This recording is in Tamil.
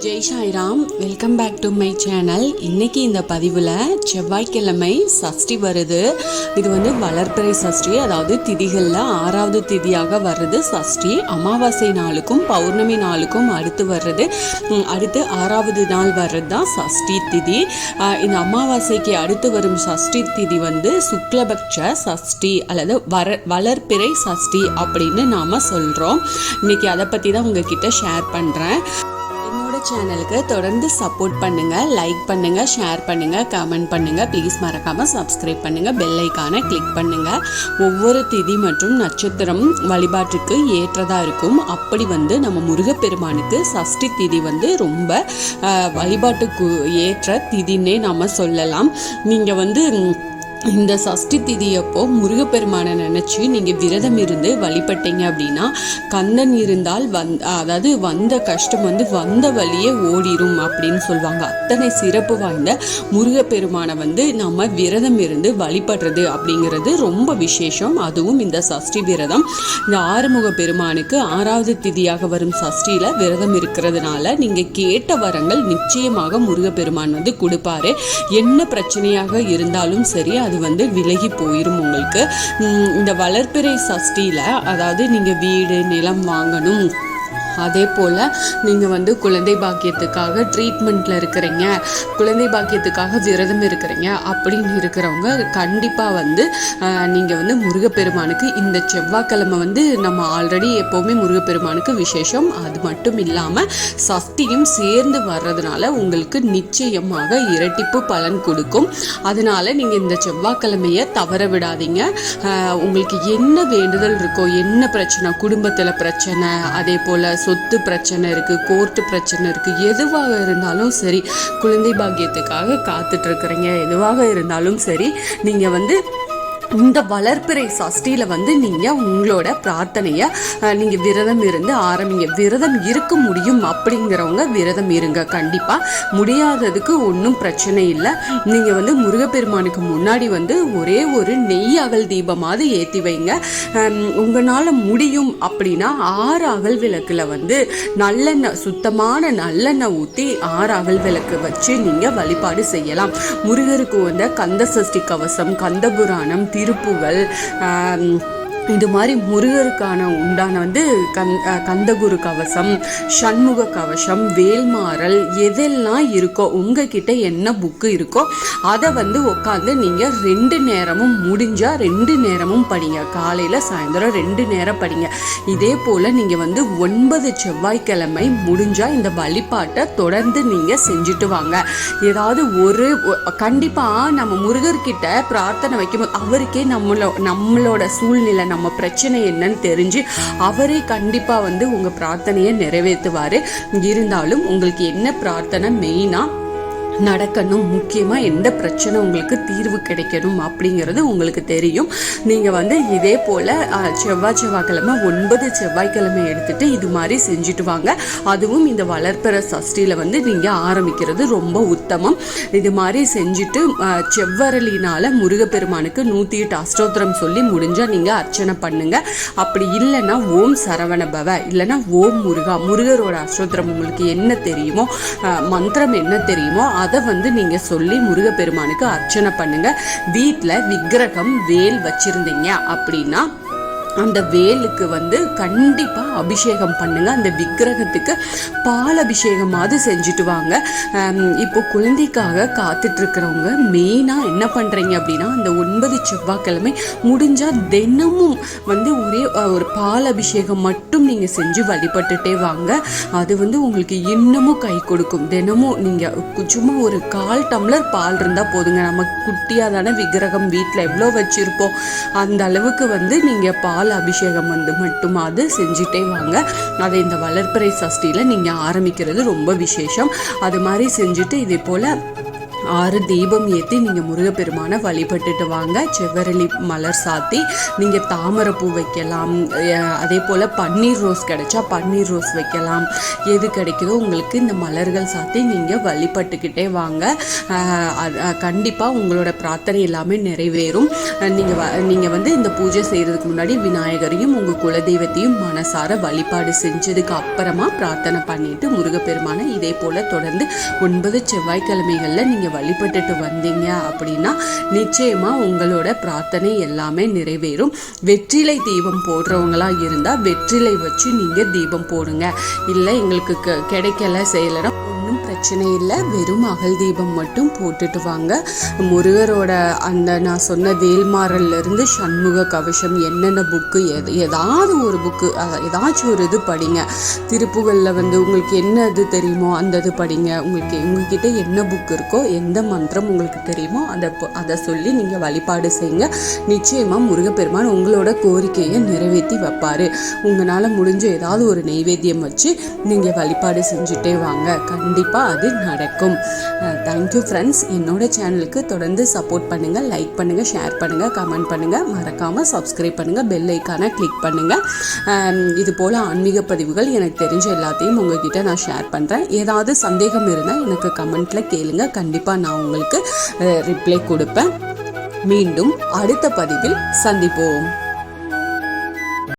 Jai Sairam, welcome back to my channel. இன்றைக்கி இந்த பதிவில் செவ்வாய்க்கிழமை சஷ்டி வருது. இது வளர்பிறை சஷ்டி, அதாவது திதிகளில் 6வது திதியாக வர்றது சஷ்டி. அமாவாசை நாளுக்கும் பௌர்ணமி நாளுக்கும் அடுத்து வர்றது, அடுத்து 6வது நாள் வர்றது தான் சஷ்டி திதி. இந்த அமாவாசைக்கு அடுத்து வரும் சஷ்டி திதி சுக்லபக்ஷ சஷ்டி அல்லது வளர்பிறை சஷ்டி அப்படின்னு நாம் சொல்கிறோம். இன்றைக்கி அதை பற்றி தான் உங்ககிட்ட ஷேர் பண்ணுறேன். சேனலுக்கு தொடர்ந்து சப்போர்ட் பண்ணுங்கள், லைக் பண்ணுங்கள், ஷேர் பண்ணுங்கள், கமெண்ட் பண்ணுங்கள். ப்ளீஸ் மறக்காமல் சப்ஸ்கிரைப் பண்ணுங்கள், பெல் ஐக்கானை கிளிக் பண்ணுங்கள். ஒவ்வொரு திதி மற்றும் நட்சத்திரம் வழிபாட்டுக்கு ஏற்றதாக இருக்கும். அப்படி நம்ம முருகப்பெருமானுக்கு சஷ்டி திதி ரொம்ப வழிபாட்டுக்கு ஏற்ற திதின்னே நாம் சொல்லலாம். நீங்கள் இந்த சஷ்டி திதியப்போ முருகப்பெருமானை நினச்சி நீங்கள் விரதம் இருந்து வழிபட்டீங்க அப்படின்னா கந்தன் இருந்தால் அதாவது வந்த கஷ்டம் வந்த வழியே ஓடிரும் அப்படின்னு சொல்லுவாங்க. அத்தனை சிறப்பு வாய்ந்த முருகப்பெருமானை நம்ம விரதம் இருந்து வழிபடுறது அப்படிங்கிறது ரொம்ப விசேஷம். அதுவும் இந்த சஷ்டி விரதம் இந்த ஆறுமுக பெருமானுக்கு 6வது திதியாக வரும் சஷ்டியில் விரதம் இருக்கிறதுனால நீங்கள் கேட்ட வரங்கள் நிச்சயமாக முருகப்பெருமான் கொடுப்பாரு. என்ன பிரச்சனையாக இருந்தாலும் சரி அது விலகி போயிரும் உங்களுக்கு. இந்த வளர்பிறை சஷ்டியில் அதாவது நீங்கள் வீடு நிலம் வாங்கணும், அதே போல் நீங்கள் குழந்தை பாக்கியத்துக்காக ட்ரீட்மெண்ட்டில் இருக்கிறீங்க, குழந்தை பாக்கியத்துக்காக விரதம் இருக்கிறீங்க அப்படின்னு இருக்கிறவங்க கண்டிப்பாக நீங்கள் முருகப்பெருமானுக்கு இந்த செவ்வாய்க்கிழமை நம்ம ஆல்ரெடி எப்போவுமே முருகப்பெருமானுக்கு விசேஷம். அது மட்டும் இல்லாமல் சஷ்டியும் சேர்ந்து வர்றதுனால உங்களுக்கு நிச்சயமாக இரட்டிப்பு பலன் கொடுக்கும். அதனால் நீங்கள் இந்த செவ்வாய்க்கிழமையை தவற விடாதீங்க. உங்களுக்கு என்ன வேண்டுதல் இருக்கோ, என்ன பிரச்சனை, குடும்பத்தில் பிரச்சனை, அதே போல் சொத்து பிரச்சனை இருக்குது, கோர்ட்டு பிரச்சனை இருக்குது, எதுவாக இருந்தாலும் சரி, குழந்தை பாக்கியத்துக்காக காத்துட்டு இருக்கிறீங்க, எதுவாக இருந்தாலும் சரி, நீங்கள் இந்த வளர்பிறை சஷ்டியில் நீங்கள் உங்களோட பிரார்த்தனையை நீங்கள் விரதம் இருந்து ஆரம்பிங்க. விரதம் இருக்க முடியும் அப்படிங்கிறவங்க விரதம் இருங்க. கண்டிப்பாக முடியாததுக்கு ஒன்றும் பிரச்சனை இல்லை. நீங்கள் முருகப்பெருமானுக்கு முன்னாடி ஒரே ஒரு நெய் அகல் தீபமாவது ஏற்றி வைங்க. உங்களால் முடியும் அப்படின்னா 6 அகல் விளக்கில் நல்லெண்ணெய், சுத்தமான நல்லெண்ணெய் ஊற்றி 6 அகல் விளக்கு வச்சு நீங்கள் வழிபாடு செய்யலாம். முருகருக்கு கந்த சஷ்டி கவசம், கந்த புராணம், திருப்புகள், இது மாதிரி முருகருக்கான உண்டான கந்தகுரு கவசம், சண்முக கவசம், வேல்மாறல் எதெல்லாம் இருக்கோ, உங்ககிட்ட என்ன புக்கு இருக்கோ அதை உட்காந்து நீங்கள் 2 நேரமும் முடிஞ்சால் 2 நேரமும் படிங்க. காலையில் சாயந்தரம் 2 நேரம் படிங்க. இதே போல் நீங்கள் 9 செவ்வாய்க்கிழமை முடிஞ்சால் இந்த வழிபாட்டை தொடர்ந்து நீங்கள் செஞ்சுட்டு வாங்க. ஏதாவது ஒரு கண்டிப்பாக நம்ம முருகர்கிட்ட பிரார்த்தனை வைக்கும்போது அவருக்கே நம்மளோட சூழ்நிலை, நம்ம பிரச்சனை என்னன்னு தெரிஞ்சு அவரே கண்டிப்பா உங்க பிரார்த்தனையை நிறைவேற்றுவாரு. இருந்தாலும் உங்களுக்கு என்ன பிரார்த்தனை மெயினா நடக்கணும், முக்கியமாக எந்த பிரச்சனை உங்களுக்கு தீர்வு கிடைக்கணும் அப்படிங்கிறது உங்களுக்கு தெரியும். நீங்கள் இதே போல் செவ்வாய்க்கிழமை 9 செவ்வாய்க்கிழமை எடுத்துகிட்டு இது மாதிரி செஞ்சுட்டு வாங்க. அதுவும் இந்த வளர்பிறை சஷ்டியில் நீங்கள் ஆரம்பிக்கிறது ரொம்ப உத்தமம். இது மாதிரி செஞ்சுட்டு செவ்வரளினால் முருகப்பெருமானுக்கு 108 அஷ்டோத்திரம் சொல்லி முடிஞ்சால் நீங்கள் அர்ச்சனை பண்ணுங்க. அப்படி இல்லைன்னா ஓம் சரவணபவ, இல்லைன்னா ஓம் முருகா, முருகரோட அஷ்டோத்திரம் உங்களுக்கு என்ன தெரியுமோ, மந்திரம் என்ன தெரியுமோ அதை நீங்க சொல்லி முருகப்பெருமானுக்கு அர்ச்சனை பண்ணுங்க. வீட்டில் விக்கிரகம் வேல் வச்சிருந்தீங்க அப்படின்னா அந்த வேலுக்கு கண்டிப்பாக அபிஷேகம் பண்ணுங்க. அந்த விக்கிரகத்துக்கு பால் அபிஷேகமாவது செஞ்சுட்டு வாங்க. இப்போ குழந்தைக்காக காத்துட்டு இருக்கிறவங்க மெயினாக என்ன பண்ணுறீங்க அப்படின்னா அந்த 9 செவ்வாய்க்கிழமை முடிஞ்சால் தினமும் ஒரே ஒரு பால் அபிஷேகம் மட்டும் நீங்கள் செஞ்சு வழிபட்டுட்டே வாங்க. அது உங்களுக்கு இன்னமும் கை கொடுக்கும். தினமும் நீங்கள் சும்மா ஒரு 1/4 டம்ளர் பால் இருந்தால் போதுங்க. நம்ம குட்டியாக தானே விக்கிரகம் வீட்டில் எவ்வளோ வச்சுருப்போம், அந்த அளவுக்கு நீங்கள் பால் அபிஷேகம் மட்டுமாவது செஞ்சுட்டே வாங்க. அதை இந்த வளர்பிறை சஷ்டியில் நீங்கள் ஆரம்பிக்கிறது ரொம்ப விசேஷம். அது மாதிரி செஞ்சுட்டு இதே போல் 6 தீபம் ஏற்றி நீங்கள் முருகப்பெருமானை வழிபட்டுட்டு வாங்க. செவ்வரளி மலர் சாத்தி நீங்கள் தாமரை பூ வைக்கலாம். அதே போல் பன்னீர் ரோஸ் கிடைச்சா பன்னீர் ரோஸ் வைக்கலாம். எது கிடைக்குதோ உங்களுக்கு இந்த மலர்கள் சாத்தி நீங்கள் வழிபட்டுக்கிட்டே வாங்க. கண்டிப்பாக உங்களோட பிரார்த்தனை எல்லாமே நிறைவேறும். நீங்கள் வந்து இந்த பூஜை செய்கிறதுக்கு முன்னாடி விநாயகரையும் உங்கள் குலதெய்வத்தையும் மனசார வழிபாடு செஞ்சதுக்கு அப்புறமா பிரார்த்தனை பண்ணிட்டு முருகப்பெருமானை இதே போல் தொடர்ந்து 9 செவ்வாய்க்கிழமைகளில் நீங்கள் வழிபட்டுட்டு வந்தீங்க அப்படின்னா நிச்சயமாக உங்களோட பிரார்த்தனை எல்லாமே நிறைவேறும். வெற்றிலை தீபம் போடுறவங்களா இருந்தால் வெற்றிலை வச்சு நீங்கள் தீபம் போடுங்க. இல்லை எங்களுக்கு கிடைக்கல செய்யலைன்னா ஒன்றும் பிரச்சனை இல்லை, வெறும் அகல் தீபம் மட்டும் போட்டுட்டு வாங்க. முருகரோட அந்த நான் சொன்ன வேல்மாறல்லேருந்து சண்முக கவசம் என்னென்ன புக்கு ஏதாவது ஒரு புக்கு ஏதாச்சும் ஒரு இது படிங்க. திருப்புகளில் வந்து உங்களுக்கு என்ன இது தெரியுமோ அந்த இது படிங்க. உங்ககிட்ட என்ன புக் இருக்கோ எந்த மந்திரம் உங்களுக்கு தெரியுமோ அதை சொல்லி நீங்கள் வழிபாடு செய்யுங்க. நிச்சயமாக முருகப்பெருமான் உங்களோட கோரிக்கையை நிறைவேற்றி வைப்பார். உங்களால் முடிஞ்ச ஏதாவது ஒரு நெய்வேத்தியம் வச்சு நீங்கள் வழிபாடு செஞ்சுட்டே வாங்க. கண்டிப்பாக அது நடக்கும். Thank you friends. என்னோட சேனலுக்கு தொடர்ந்து சப்போர்ட் பண்ணுங்கள், லைக் பண்ணுங்கள், ஷேர் பண்ணுங்கள், கமெண்ட் பண்ணுங்கள், மறக்காமல் சப்ஸ்கிரைப் பண்ணுங்கள், பெல் ஐக்கானை கிளிக் பண்ணுங்கள். இது போல் ஆன்மீக பதிவுகள் எனக்கு தெரிஞ்ச எல்லாத்தையும் உங்ககிட்ட நான் ஷேர் பண்ணுறேன். ஏதாவது சந்தேகம் இருந்தால் எனக்கு கமெண்ட்டில் கேளுங்க. கண்டிப்பாக நான் உங்களுக்கு ரிப்ளை கொடுப்பேன். மீண்டும் அடுத்த பதிவில் சந்திப்போம்.